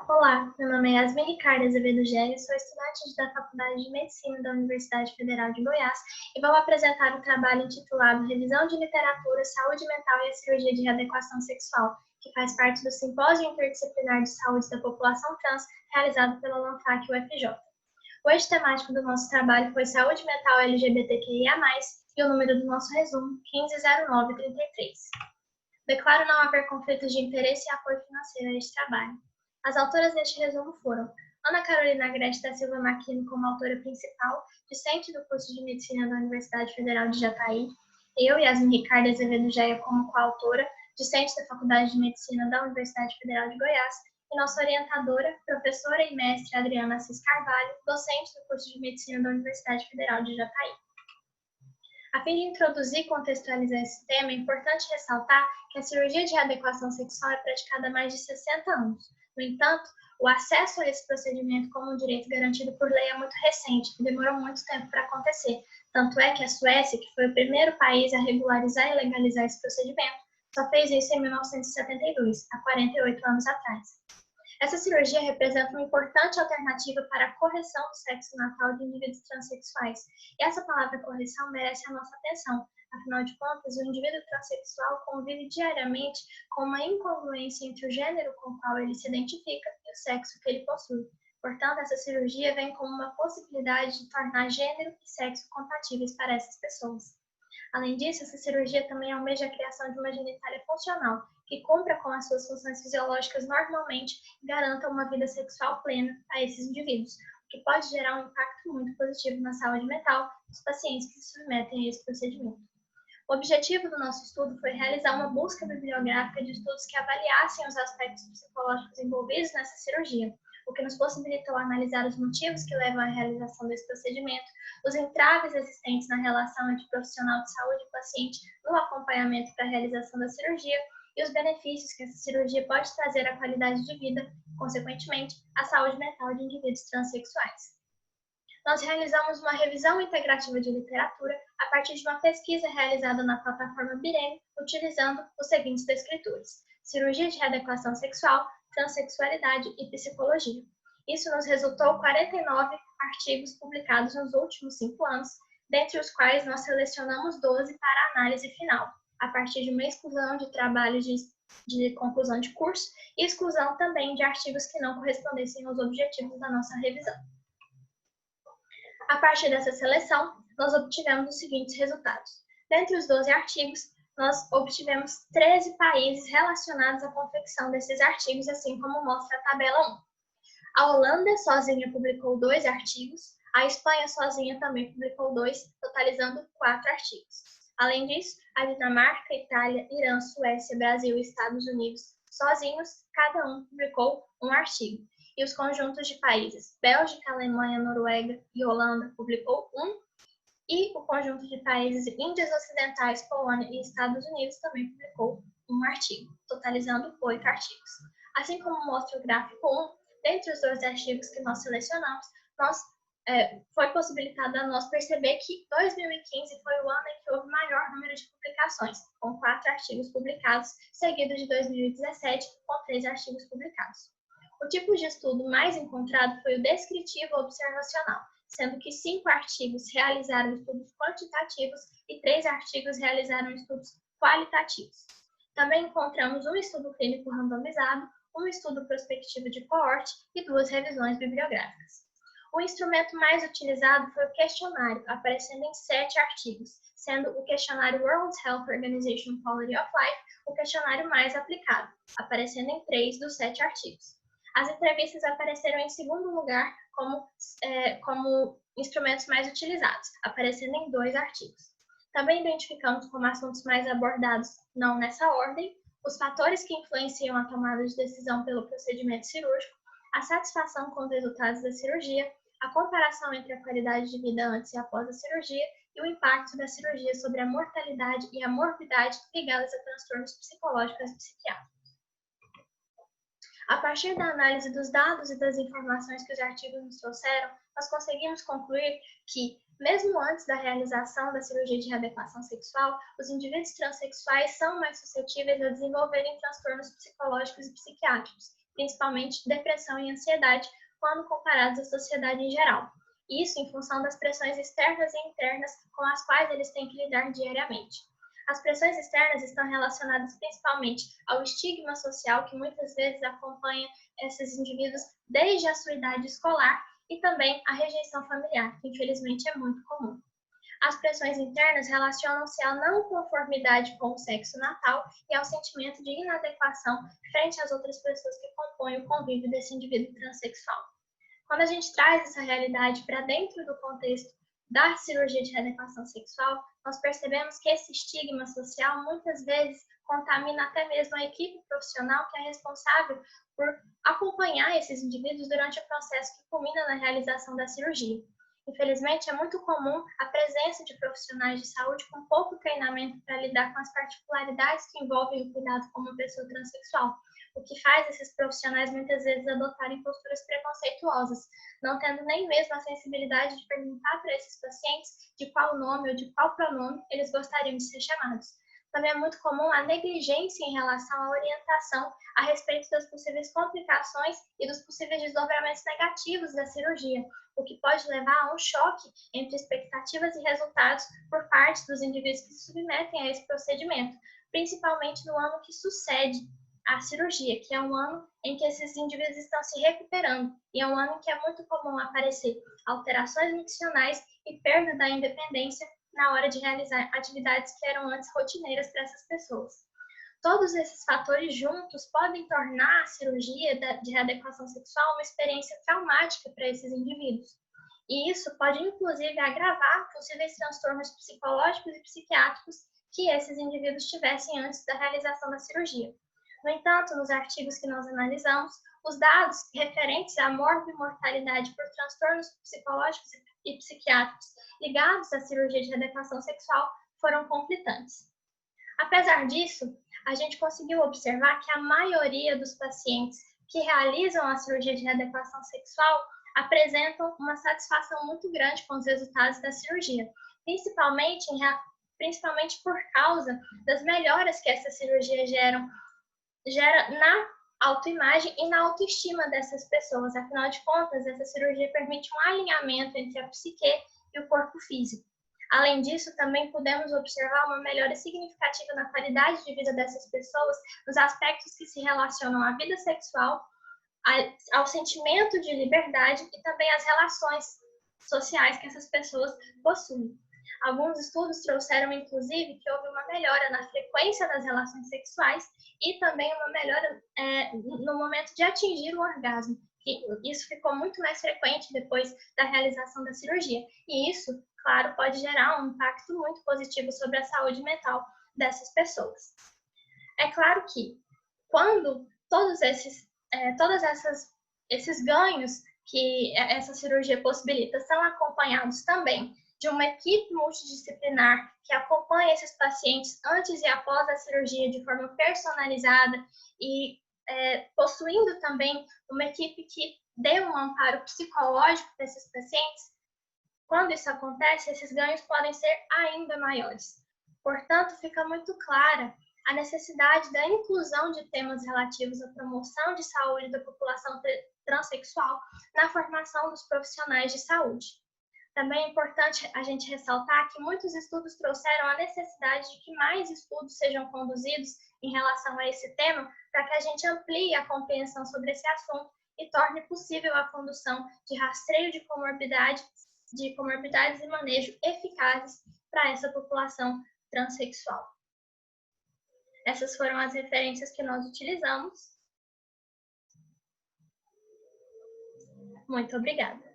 Olá, meu nome é Yasmin Ricardo Azevedo Gério, sou estudante da Faculdade de Medicina da Universidade Federal de Goiás e vou apresentar o trabalho intitulado Revisão de Literatura, Saúde Mental e a Cirurgia de Readequação Sexual, que faz parte do Simpósio Interdisciplinar de Saúde da População Trans, realizado pela LANFAC UFJ. O eixo temático do nosso trabalho foi Saúde Mental LGBTQIA+, e o número do nosso resumo, 150933. Declaro não haver conflitos de interesse e apoio financeiro a este trabalho. As autoras deste resumo foram Ana Carolina Agreste da Silva Maquino como autora principal, discente do curso de Medicina da Universidade Federal de Jataí, eu, Yasmin Ricardo Azevedo Gério, como coautora, discente da Faculdade de Medicina da Universidade Federal de Goiás, e nossa orientadora, professora e mestre Adriana Assis Carvalho, docente do curso de Medicina da Universidade Federal de Jataí. A fim de introduzir e contextualizar esse tema, é importante ressaltar que a cirurgia de readequação sexual é praticada há mais de 60 anos. No entanto, o acesso a esse procedimento como um direito garantido por lei é muito recente e demorou muito tempo para acontecer. Tanto é que a Suécia, que foi o primeiro país a regularizar e legalizar esse procedimento, só fez isso em 1972, há 48 anos atrás. Essa cirurgia representa uma importante alternativa para a correção do sexo natal de indivíduos transexuais. E essa palavra correção merece a nossa atenção. Afinal de contas, o indivíduo transexual convive diariamente com uma incongruência entre o gênero com o qual ele se identifica e o sexo que ele possui. Portanto, essa cirurgia vem como uma possibilidade de tornar gênero e sexo compatíveis para essas pessoas. Além disso, essa cirurgia também almeja a criação de uma genitália funcional, que cumpra com as suas funções fisiológicas normalmente e garanta uma vida sexual plena a esses indivíduos, o que pode gerar um impacto muito positivo na saúde mental dos pacientes que se submetem a esse procedimento. O objetivo do nosso estudo foi realizar uma busca bibliográfica de estudos que avaliassem os aspectos psicológicos envolvidos nessa cirurgia, o que nos possibilitou analisar os motivos que levam à realização desse procedimento, os entraves existentes na relação entre profissional de saúde e paciente no acompanhamento para a realização da cirurgia e os benefícios que essa cirurgia pode trazer à qualidade de vida, consequentemente, à saúde mental de indivíduos transexuais. Nós realizamos uma revisão integrativa de literatura a partir de uma pesquisa realizada na plataforma Bireme, utilizando os seguintes descritores: cirurgia de readequação sexual, transexualidade e psicologia. Isso nos resultou 49 artigos publicados nos últimos 5 anos, dentre os quais nós selecionamos 12 para análise final, a partir de uma exclusão de trabalhos de conclusão de curso e exclusão também de artigos que não correspondessem aos objetivos da nossa revisão. A partir dessa seleção, nós obtivemos os seguintes resultados. Dentre os 12 artigos, nós obtivemos 13 países relacionados à confecção desses artigos, assim como mostra a tabela 1. A Holanda sozinha publicou 2 artigos, a Espanha sozinha também publicou 2, totalizando 4 artigos. Além disso, a Dinamarca, Itália, Irã, Suécia, Brasil e Estados Unidos, sozinhos, cada um publicou 1 artigo. E os conjuntos de países Bélgica, Alemanha, Noruega e Holanda publicou 1, e o conjunto de países Índias Ocidentais, Polônia e Estados Unidos também publicou 1 artigo, totalizando 8 artigos. Assim como mostra o gráfico 1, dentre os 2 artigos que nós selecionamos, foi possibilitado a nós perceber que 2015 foi o ano em que houve maior número de publicações, com 4 artigos publicados, seguido de 2017, com 3 artigos publicados. O tipo de estudo mais encontrado foi o descritivo observacional, sendo que 5 artigos realizaram estudos quantitativos e 3 artigos realizaram estudos qualitativos. Também encontramos um estudo clínico randomizado, um estudo prospectivo de coorte e 2 revisões bibliográficas. O instrumento mais utilizado foi o questionário, aparecendo em 7 artigos, sendo o questionário World Health Organization Quality of Life o questionário mais aplicado, aparecendo em 3 dos 7 artigos. As entrevistas apareceram em segundo lugar como instrumentos mais utilizados, aparecendo em 2 artigos. Também identificamos como assuntos mais abordados, não nessa ordem, os fatores que influenciam a tomada de decisão pelo procedimento cirúrgico, a satisfação com os resultados da cirurgia, a comparação entre a qualidade de vida antes e após a cirurgia e o impacto da cirurgia sobre a mortalidade e a morbidade ligadas a transtornos psicológicos e psiquiátricos. A partir da análise dos dados e das informações que os artigos nos trouxeram, nós conseguimos concluir que, mesmo antes da realização da cirurgia de readequação sexual, os indivíduos transexuais são mais suscetíveis a desenvolverem transtornos psicológicos e psiquiátricos, principalmente depressão e ansiedade, quando comparados à sociedade em geral. Isso em função das pressões externas e internas com as quais eles têm que lidar diariamente. As pressões externas estão relacionadas principalmente ao estigma social que muitas vezes acompanha esses indivíduos desde a sua idade escolar e também a rejeição familiar, que infelizmente é muito comum. As pressões internas relacionam-se à não conformidade com o sexo natal e ao sentimento de inadequação frente às outras pessoas que compõem o convívio desse indivíduo transexual. Quando a gente traz essa realidade para dentro do contexto da cirurgia de readequação sexual, nós percebemos que esse estigma social muitas vezes contamina até mesmo a equipe profissional que é responsável por acompanhar esses indivíduos durante o processo que culmina na realização da cirurgia. Infelizmente, é muito comum a presença de profissionais de saúde com pouco treinamento para lidar com as particularidades que envolvem o cuidado com uma pessoa transexual, o que faz esses profissionais muitas vezes adotarem posturas preconceituosas, não tendo nem mesmo a sensibilidade de perguntar para esses pacientes de qual nome ou de qual pronome eles gostariam de ser chamados. Também é muito comum a negligência em relação à orientação a respeito das possíveis complicações e dos possíveis desdobramentos negativos da cirurgia, o que pode levar a um choque entre expectativas e resultados por parte dos indivíduos que se submetem a esse procedimento, principalmente no ano que sucede a cirurgia, que é um ano em que esses indivíduos estão se recuperando, e é um ano em que é muito comum aparecer alterações miccionais e perda da independência na hora de realizar atividades que eram antes rotineiras para essas pessoas. Todos esses fatores juntos podem tornar a cirurgia de readequação sexual uma experiência traumática para esses indivíduos. E isso pode, inclusive, agravar possíveis transtornos psicológicos e psiquiátricos que esses indivíduos tivessem antes da realização da cirurgia. No entanto, nos artigos que nós analisamos, os dados referentes à morbimortalidade por transtornos psicológicos e psiquiátricos ligados à cirurgia de readequação sexual foram conflitantes. Apesar disso, a gente conseguiu observar que a maioria dos pacientes que realizam a cirurgia de readequação sexual apresentam uma satisfação muito grande com os resultados da cirurgia, principalmente por causa das melhoras que essa cirurgia gera na autoimagem e na autoestima dessas pessoas. Afinal de contas, essa cirurgia permite um alinhamento entre a psique e o corpo físico. Além disso, também podemos observar uma melhora significativa na qualidade de vida dessas pessoas, nos aspectos que se relacionam à vida sexual, ao sentimento de liberdade e também às relações sociais que essas pessoas possuem. Alguns estudos trouxeram, inclusive, que houve uma melhora na frequência das relações sexuais e também uma melhora no momento de atingir o orgasmo. Isso ficou muito mais frequente depois da realização da cirurgia. E isso, claro, pode gerar um impacto muito positivo sobre a saúde mental dessas pessoas. É claro que, quando todos esses ganhos que essa cirurgia possibilita são acompanhados também de uma equipe multidisciplinar que acompanha esses pacientes antes e após a cirurgia de forma personalizada e possuindo também uma equipe que dê um amparo psicológico para esses pacientes, quando isso acontece, esses ganhos podem ser ainda maiores. Portanto, fica muito clara a necessidade da inclusão de temas relativos à promoção de saúde da população transexual na formação dos profissionais de saúde. Também é importante a gente ressaltar que muitos estudos trouxeram a necessidade de que mais estudos sejam conduzidos em relação a esse tema, para que a gente amplie a compreensão sobre esse assunto e torne possível a condução de rastreio de comorbidades e manejo eficazes para essa população transexual. Essas foram as referências que nós utilizamos. Muito obrigada.